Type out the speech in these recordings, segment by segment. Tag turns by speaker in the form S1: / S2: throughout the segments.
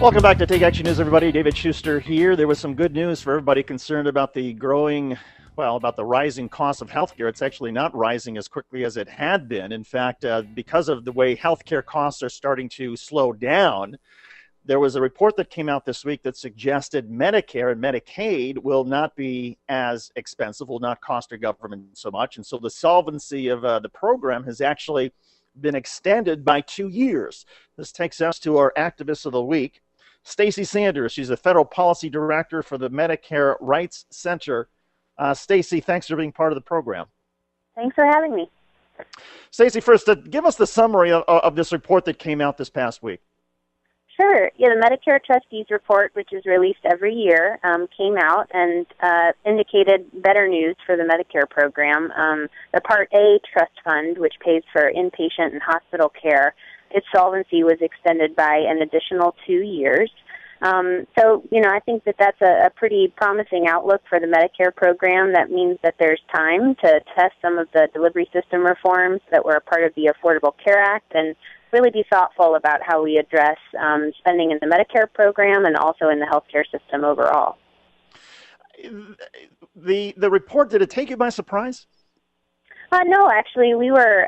S1: Welcome back to Take Action News, everybody. David Shuster here. There was some good news for everybody concerned about the about the rising cost of healthcare. It's actually not rising as quickly as it had been. In fact, because of the way healthcare costs are starting to slow down, there was a report that came out this week that suggested Medicare and Medicaid will not be as expensive, will not cost our government so much. And so the solvency of the program has actually been extended by 2 years. This takes us to our activist of the week, Stacey Sanders. She's a federal policy director for the Medicare Rights Center. Stacey, thanks for being part of the program.
S2: Thanks for having me.
S1: Stacey, first, give us the summary of this report that came out this past week.
S2: Sure. Yeah, the Medicare Trustees Report, which is released every year, came out and indicated better news for the Medicare program. The Part A trust fund, which pays for inpatient and hospital care, its solvency was extended by an additional 2 years. I think that that's a pretty promising outlook for the Medicare program. That means that there's time to test some of the delivery system reforms that were a part of the Affordable Care Act and really be thoughtful about how we address spending in the Medicare program and also in the healthcare system overall.
S1: The report, did it take you by surprise?
S2: No, actually, we were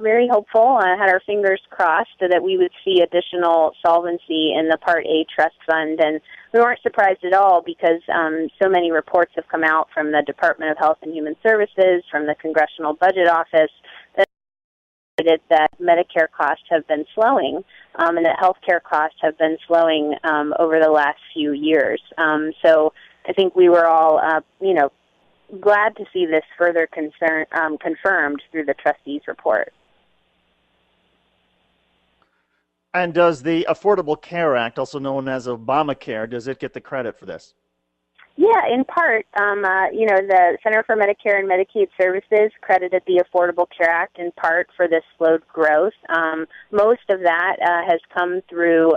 S2: very hopeful. Had our fingers crossed that we would see additional solvency in the Part A trust fund, and we weren't surprised at all because so many reports have come out from the Department of Health and Human Services, from the Congressional Budget Office, that Medicare costs have been slowing, and that healthcare costs have been slowing over the last few years. So I think we were all, glad to see this further confirmed through the trustees' report.
S1: And does the Affordable Care Act, also known as ObamaCare, does it get the credit for this?
S2: Yeah, in part, the Center for Medicare and Medicaid Services credited the Affordable Care Act in part for this slowed growth. Most of that has come through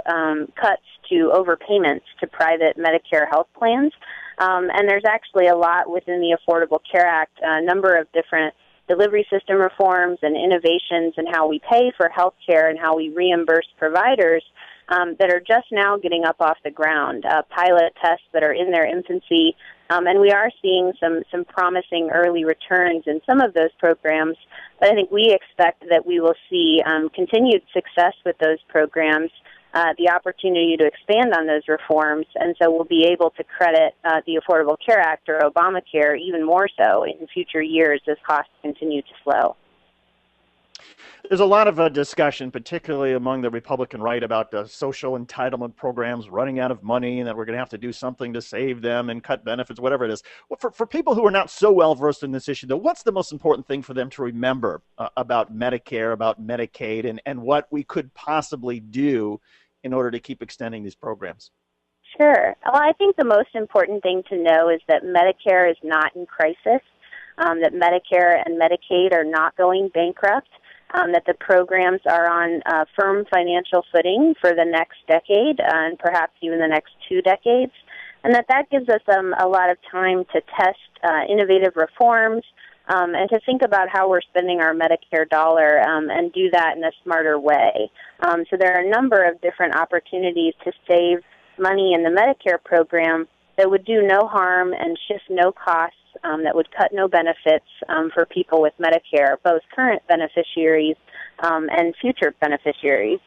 S2: cuts to overpayments to private Medicare health plans. And there's actually a lot within the Affordable Care Act, a number of different delivery system reforms and innovations in how we pay for health care and how we reimburse providers that are just now getting up off the ground, pilot tests that are in their infancy, and we are seeing some promising early returns in some of those programs, but I think we expect that we will see continued success with those programs, the opportunity to expand on those reforms, and so we'll be able to credit the Affordable Care Act or Obamacare even more so in future years as costs continue to slow.
S1: There's a lot of discussion, particularly among the Republican right, about social entitlement programs running out of money and that we're going to have to do something to save them and cut benefits, whatever it is. Well, for people who are not so well versed in this issue, though, what's the most important thing for them to remember about Medicare, about Medicaid, and what we could possibly do in order to keep extending these programs?
S2: Sure. Well, I think the most important thing to know is that Medicare is not in crisis, that Medicare and Medicaid are not going bankrupt, that the programs are on firm financial footing for the next decade and perhaps even the next 2 decades, and that gives us a lot of time to test innovative reforms and to think about how we're spending our Medicare dollar and do that in a smarter way. So there are a number of different opportunities to save money in the Medicare program that would do no harm and shift no costs, that would cut no benefits for people with Medicare, both current beneficiaries and future beneficiaries.